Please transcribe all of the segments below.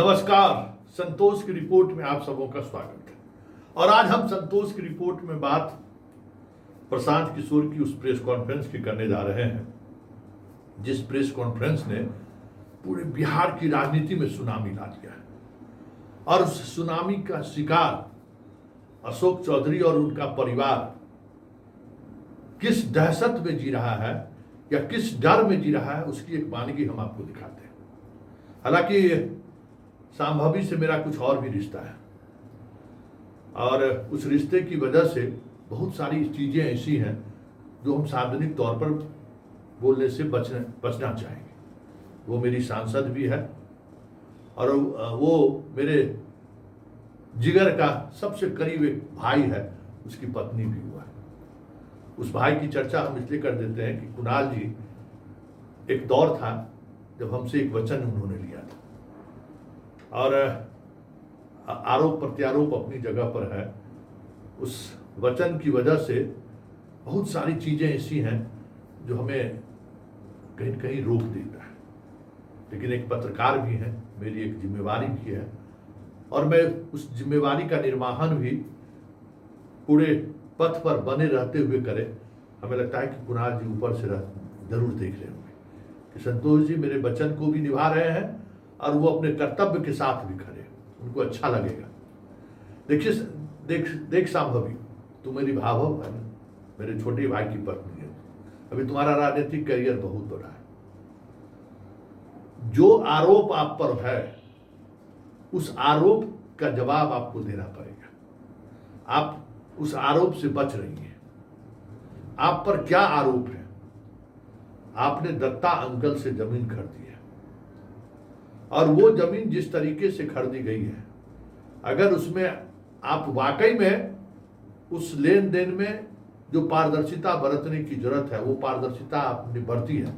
नमस्कार। संतोष की रिपोर्ट में आप सबों का स्वागत है। और आज हम संतोष की रिपोर्ट में बात प्रशांत किशोर की उस प्रेस कॉन्फ्रेंस की करने जा रहे हैं, जिस प्रेस कॉन्फ्रेंस ने पूरे बिहार की राजनीति में सुनामी ला दिया है। और उस सुनामी का शिकार अशोक चौधरी और उनका परिवार किस दहशत में जी रहा है या किस डर में जी रहा है, उसकी एक वानगी हम आपको दिखाते हैं। हालांकि संभवी से मेरा कुछ और भी रिश्ता है और उस रिश्ते की वजह से बहुत सारी चीज़ें ऐसी हैं जो हम सार्वजनिक तौर पर बोलने से बचना चाहेंगे। वो मेरी सांसद भी है और वो मेरे जिगर का सबसे करीब एक भाई है, उसकी पत्नी भी हुआ है। उस भाई की चर्चा हम इसलिए कर देते हैं कि कुणाल जी, एक दौर था जब हमसे एक वचन उन्होंने लिया था और आरोप प्रत्यारोप अपनी जगह पर है। उस वचन की वजह से बहुत सारी चीज़ें ऐसी हैं जो हमें कहीं न कहीं रोक देता है, लेकिन एक पत्रकार भी हैं, मेरी एक जिम्मेवारी भी है और मैं उस जिम्मेवारी का निर्वहन भी पूरे पथ पर बने रहते हुए करे। हमें लगता है कि कुणाल जी ऊपर से जरूर देख रहे होंगे कि संतोष जी मेरे वचन को भी निभा रहे हैं और वो अपने कर्तव्य के साथ भी खड़े, उनको अच्छा लगेगा। देखिए, देख संभवी, तू मेरी भावव है, मेरे छोटे भाई की पत्नी है। अभी तुम्हारा राजनीतिक करियर बहुत बड़ा है। जो आरोप आप पर है, उस आरोप का जवाब आपको देना पड़ेगा। आप उस आरोप से बच रही हैं। आप पर क्या आरोप है? आपने दत्ता अंकल से जमीन खरीदी है और वो जमीन जिस तरीके से खरीदी गई है, अगर उसमें आप वाकई में उस लेन देन में जो पारदर्शिता बरतने की जरूरत है, वो पारदर्शिता आपने बरती है,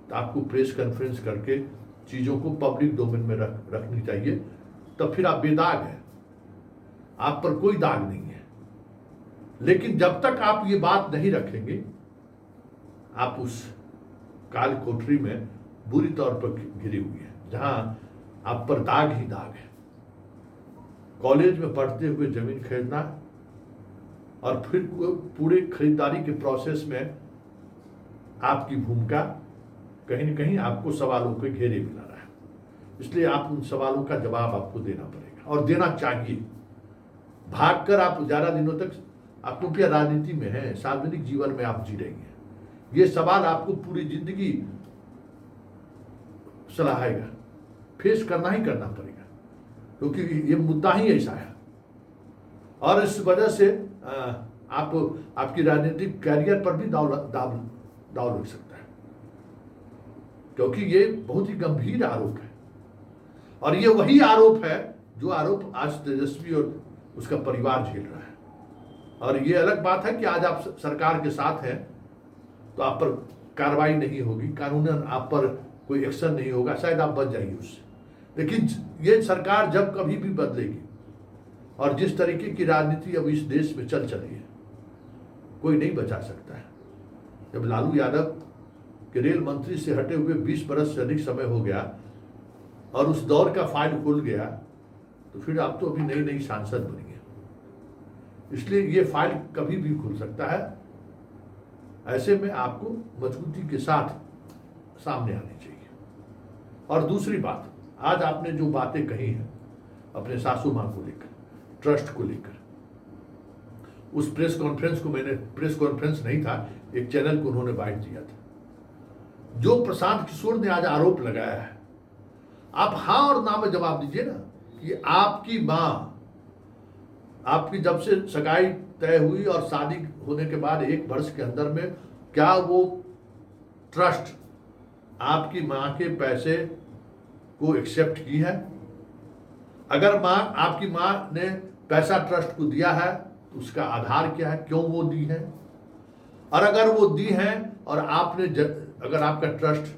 तो आपको प्रेस कॉन्फ्रेंस करके चीज़ों को पब्लिक डोमेन में रखनी चाहिए। तब फिर आप बेदाग हैं, आप पर कोई दाग नहीं है। लेकिन जब तक आप ये बात नहीं रखेंगे, आप उस काल कोठरी में बुरी तौर पर घिरी हुई है, जहां आप पर दाग ही दाग है। कॉलेज में पढ़ते हुए जमीन खरीदना और फिर पूरे खरीदारी के प्रोसेस में आपकी भूमिका कहीं न कहीं आपको सवालों के घेरे में ला रहा है। इसलिए आप उन सवालों का जवाब आपको देना पड़ेगा और देना चाहिए। भागकर आप ज़्यादा दिनों तक, आप क्योंकि राजनीति में हैं, सार्वजनिक जीवन में आप जी रही हैं, ये सवाल आपको पूरी जिंदगी सलाहेगा, फेस करना ही करना पड़ेगा, क्योंकि ये मुद्दा ही ऐसा है। और इस वजह से आपकी राजनीतिक कैरियर पर भी दाव लग सकता है, क्योंकि ये बहुत ही गंभीर आरोप है। और ये वही आरोप है जो आरोप आज तेजस्वी और उसका परिवार झेल रहा है। और ये अलग बात है कि आज आप सरकार के साथ हैं तो आप पर कार्रवाई नहीं होगी, कानूनन आप पर कोई एक्शन नहीं होगा, शायद आप बच जाइए उससे। लेकिन ये सरकार जब कभी भी बदलेगी और जिस तरीके की राजनीति अब इस देश में चल रही है, कोई नहीं बचा सकता है। जब लालू यादव के रेल मंत्री से हटे हुए 20 बरस से अधिक समय हो गया और उस दौर का फाइल खुल गया, तो फिर आप तो अभी नई नई सांसद बनी है। इसलिए ये फाइल कभी भी खुल सकता है। ऐसे में आपको मजबूती के साथ सामने आनी चाहिए। और दूसरी बात, आज आपने जो बातें कही हैं अपने सासू माँ को लेकर, ट्रस्ट को लेकर, उस प्रेस कॉन्फ्रेंस को, मैंने प्रेस कॉन्फ्रेंस नहीं था, एक चैनल को उन्होंने बाइट दिया था। जो प्रशांत किशोर ने आज आरोप लगाया है, आप हाँ और ना में जवाब दीजिए ना कि आपकी माँ, आपकी जब से सगाई तय हुई और शादी होने के बाद 1 वर्ष के अंदर में क्या वो ट्रस्ट आपकी माँ के पैसे को एक्सेप्ट की है? अगर आपकी माँ ने पैसा ट्रस्ट को दिया है तो उसका आधार क्या है, क्यों वो दी है? और अगर वो दी है और आपने अगर आपका ट्रस्ट,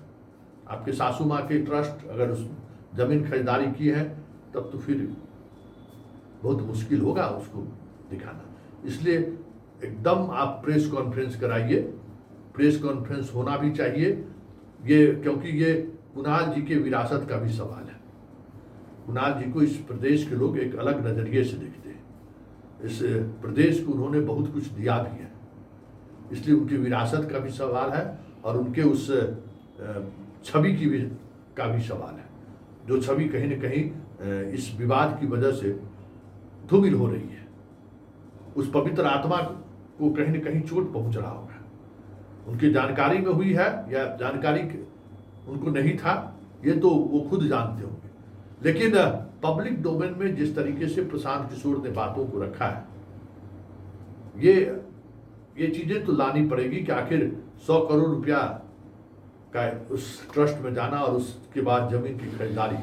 आपके सासू माँ के ट्रस्ट अगर उस जमीन खरीदारी की है, तब तो फिर बहुत मुश्किल होगा उसको दिखाना। इसलिए एकदम आप प्रेस कॉन्फ्रेंस कराइए, प्रेस कॉन्फ्रेंस होना भी चाहिए, ये क्योंकि ये कुणाल जी के विरासत का भी सवाल है। कुणाल जी को इस प्रदेश के लोग एक अलग नज़रिए से देखते हैं। इस प्रदेश को उन्होंने बहुत कुछ दिया भी है, इसलिए उनकी विरासत का भी सवाल है और उनके उस छवि की भी का भी सवाल है, जो छवि कहीं न कहीं इस विवाद की वजह से धूमिल हो रही है। उस पवित्र आत्मा को कहीं न कहीं चोट पहुंच रहा होगा। उनकी जानकारी में हुई है या जानकारी उनको नहीं था, ये तो वो खुद जानते होंगे, लेकिन पब्लिक डोमेन में जिस तरीके से प्रशांत किशोर ने बातों को रखा है, ये चीजें तो लानी पड़ेगी कि आखिर 100 करोड़ रुपया का उस ट्रस्ट में जाना और उसके बाद जमीन की खरीदारी,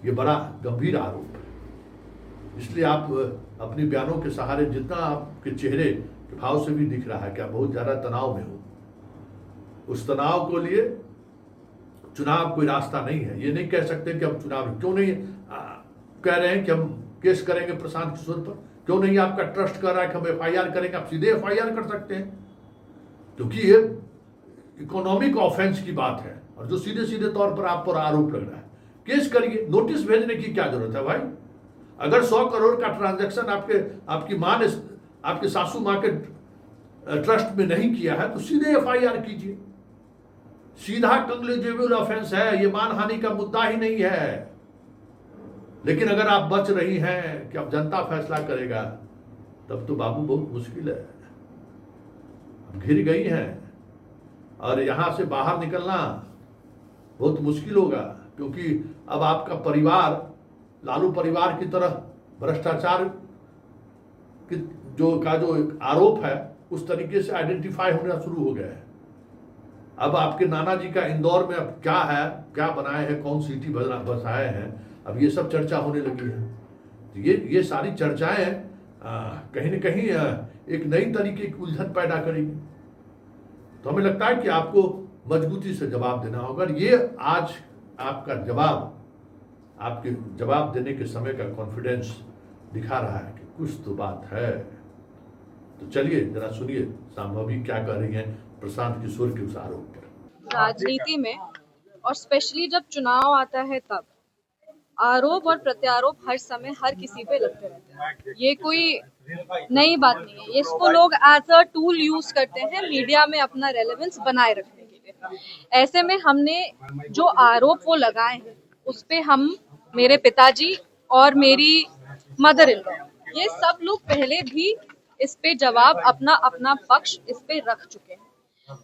ये बड़ा गंभीर आरोप है। इसलिए आप अपनी बयानों के सहारे, जितना आपके चेहरे के भाव से भी दिख रहा है कि आप बहुत ज्यादा तनाव में हो, उस तनाव को लिए चुनाव कोई रास्ता नहीं है। ये नहीं कह सकते कि हम चुनाव क्यों नहीं कह रहे हैं कि हम केस करेंगे प्रशांत किशोर पर, क्यों नहीं आपका ट्रस्ट कर रहा है कि हम FIR करेंगे। आप सीधे FIR कर सकते हैं, क्योंकि ये इकोनॉमिक ऑफेंस की बात है और जो सीधे सीधे तौर पर आप पर आरोप लग रहा है, केस करिए। नोटिस भेजने की क्या जरूरत है भाई? अगर 100 करोड़ का ट्रांजैक्शन आपकी मां ने आपके सासू मां के ट्रस्ट में नहीं किया है, तो सीधे FIR कीजिए। सीधा कंग्लेजेबल ऑफेंस है, ये मानहानि का मुद्दा ही नहीं है। लेकिन अगर आप बच रही हैं कि अब जनता फैसला करेगा, तब तो बाबू बहुत मुश्किल है। घिर गई हैं और यहां से बाहर निकलना बहुत मुश्किल होगा, क्योंकि अब आपका परिवार लालू परिवार की तरह भ्रष्टाचार की जो आरोप है, उस तरीके से आइडेंटिफाई होना शुरू हो गया है। अब आपके नाना जी का इंदौर में अब क्या है, क्या बनाए हैं, कौन सिटी बसाए हैं, अब ये सब चर्चा होने लगी है। तो ये सारी चर्चाएं कहीं न कहीं एक नई तरीके की उलझन पैदा करेगी। तो हमें लगता है कि आपको मजबूती से जवाब देना होगा। ये आज आपका आपके जवाब देने के समय का कॉन्फिडेंस दिखा रहा है कि कुछ तो बात है। तो चलिए जरा सुनिए संभवी क्या कर रही हैं प्रशांत किशोर के उस आरोप पर। राजनीति में और स्पेशली जब चुनाव आता है, तब आरोप और प्रत्यारोप हर समय हर किसी पे लगते रहते हैं। ये कोई नई बात नहीं है। इसको लोग एज अ टूल यूज करते हैं मीडिया में अपना रेलेवेंस बनाए रखने के लिए। ऐसे में हमने जो आरोप वो लगाए हैं, उस पे हम, मेरे पिताजी और मेरी मदर इन लॉ, ये सब लोग पहले भी इस पे जवाब अपना अपना पक्ष इस पे रख चुके हैं।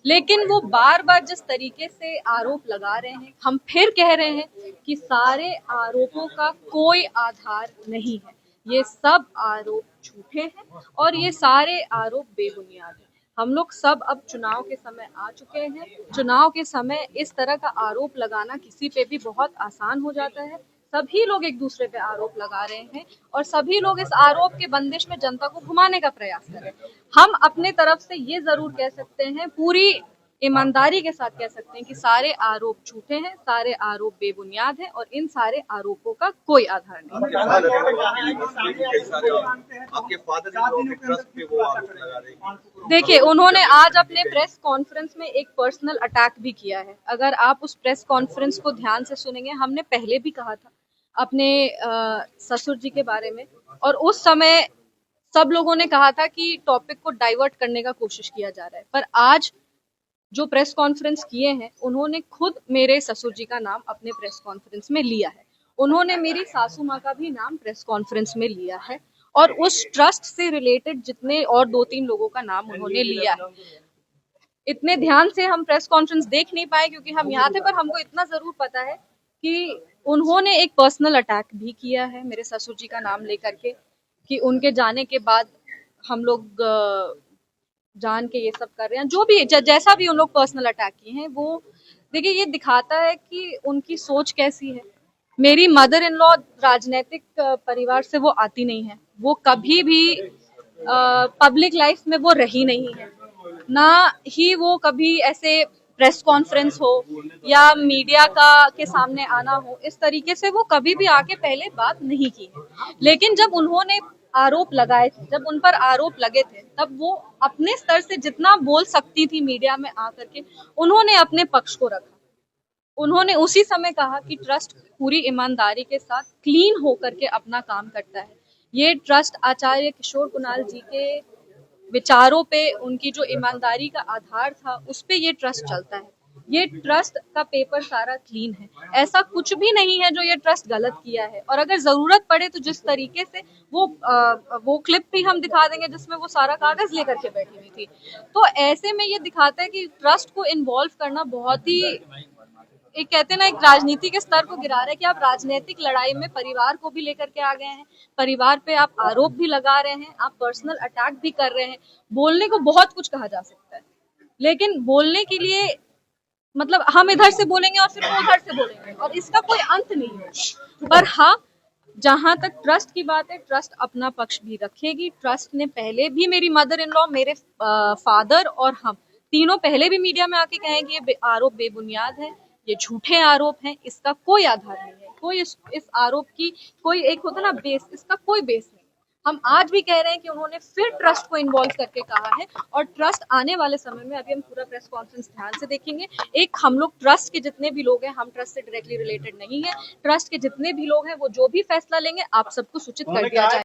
लेकिन वो बार बार जिस तरीके से आरोप लगा रहे हैं, हम फिर कह रहे हैं कि सारे आरोपों का कोई आधार नहीं है। ये सब आरोप झूठे हैं और ये सारे आरोप बेबुनियाद हैं। हम लोग सब अब चुनाव के समय आ चुके हैं। चुनाव के समय इस तरह का आरोप लगाना किसी पे भी बहुत आसान हो जाता है। सभी लोग एक दूसरे पे आरोप लगा रहे हैं और सभी लोग इस आरोप के बंदिश में जनता को घुमाने का प्रयास कर रहे हैं। हम अपने तरफ से ये जरूर कह सकते हैं, पूरी ईमानदारी के साथ कह सकते हैं कि सारे आरोप झूठे हैं, सारे आरोप बेबुनियाद हैं और इन सारे आरोपों का कोई आधार नहीं है। देखिए, उन्होंने आज अपने प्रेस कॉन्फ्रेंस में एक पर्सनल अटैक भी किया है। अगर आप उस प्रेस कॉन्फ्रेंस को ध्यान से सुनेंगे, हमने पहले भी कहा था अपने ससुर जी के बारे में, और उस समय सब लोगों ने कहा था कि टॉपिक को डाइवर्ट करने का कोशिश किया जा रहा है। पर आज जो प्रेस कॉन्फ्रेंस किए हैं, उन्होंने खुद मेरे ससुर जी का नाम अपने प्रेस कॉन्फ्रेंस में लिया है। उन्होंने मेरी सासू माँ का भी नाम प्रेस कॉन्फ्रेंस में लिया है और उस ट्रस्ट से रिलेटेड जितने और 2-3 लोगों का नाम उन्होंने लिया है। इतने ध्यान से हम प्रेस कॉन्फ्रेंस देख नहीं पाए क्योंकि हम यहाँ थे, पर हमको इतना जरूर पता है कि उन्होंने एक पर्सनल अटैक भी किया है मेरे ससुर जी का नाम लेकर के, कि उनके जाने के बाद हम लोग जान के ये सब कर रहे हैं। जो भी जैसा भी उन लोग पर्सनल अटैक किए हैं, वो देखिए ये दिखाता है कि उनकी सोच कैसी है। मेरी मदर इन लॉ राजनीतिक परिवार से वो आती नहीं है। वो कभी भी पब्लिक लाइफ में वो रही नहीं है, ना ही वो कभी ऐसे प्रेस कॉन्फ्रेंस हो या मीडिया के सामने आना हो, इस तरीके से वो कभी भी आके पहले बात नहीं की है। लेकिन जब उन्होंने आरोप लगाए थे, जब उन पर आरोप लगे थे, तब वो अपने स्तर से जितना बोल सकती थी मीडिया में आकर के, उन्होंने अपने पक्ष को रखा। उन्होंने उसी समय कहा कि ट्रस्ट पूरी ईमानदारी के साथ क्लीन होकर के अपना काम करता है। ये ट्रस्ट आचार्य किशोर कुणाल जी के विचारों पे, उनकी जो ईमानदारी का आधार था, उस पे ये ट्रस्ट चलता है। ये ट्रस्ट का पेपर सारा क्लीन है, ऐसा कुछ भी नहीं है जो ये ट्रस्ट गलत किया है। और अगर जरूरत पड़े तो जिस तरीके से वो क्लिप भी हम दिखा देंगे जिसमें वो सारा कागज लेकर के बैठी हुई थी। तो ऐसे में ये दिखाता है कि ट्रस्ट को इन्वॉल्व करना बहुत ही, एक कहते हैं ना, एक राजनीति के स्तर को गिरा रहा है कि आप राजनीतिक लड़ाई में परिवार को भी लेकर के आ गए हैं, परिवार पे आप आरोप भी लगा रहे हैं, आप पर्सनल अटैक भी कर रहे हैं। बोलने को बहुत कुछ कहा जा सकता है, लेकिन बोलने के लिए मतलब हम इधर से बोलेंगे और फिर वो उधर से बोलेंगे और इसका कोई अंत नहीं है। पर हाँ, जहां तक ट्रस्ट की बात है, ट्रस्ट अपना पक्ष भी रखेगी। ट्रस्ट ने पहले भी, मेरी मदर इन लॉ, मेरे फादर और हम तीनों पहले भी मीडिया में आके कहें कि ये आरोप बेबुनियाद है, ये झूठे आरोप हैं, इसका कोई आधार नहीं है, कोई इस आरोप की कोई, एक होता ना बेस, इसका कोई बेस नहीं। हम आज भी कह रहे हैं कि उन्होंने फिर ट्रस्ट को इन्वॉल्व करके कहा है, और ट्रस्ट आने वाले समय में, अभी हम पूरा प्रेस कॉन्फ्रेंस ध्यान से देखेंगे, एक हम लोग ट्रस्ट के जितने भी लोग हैं, हम ट्रस्ट से डायरेक्टली रिलेटेड नहीं है, ट्रस्ट के जितने भी लोग हैं वो जो भी फैसला लेंगे आप सबको सूचित कर दिया जाए।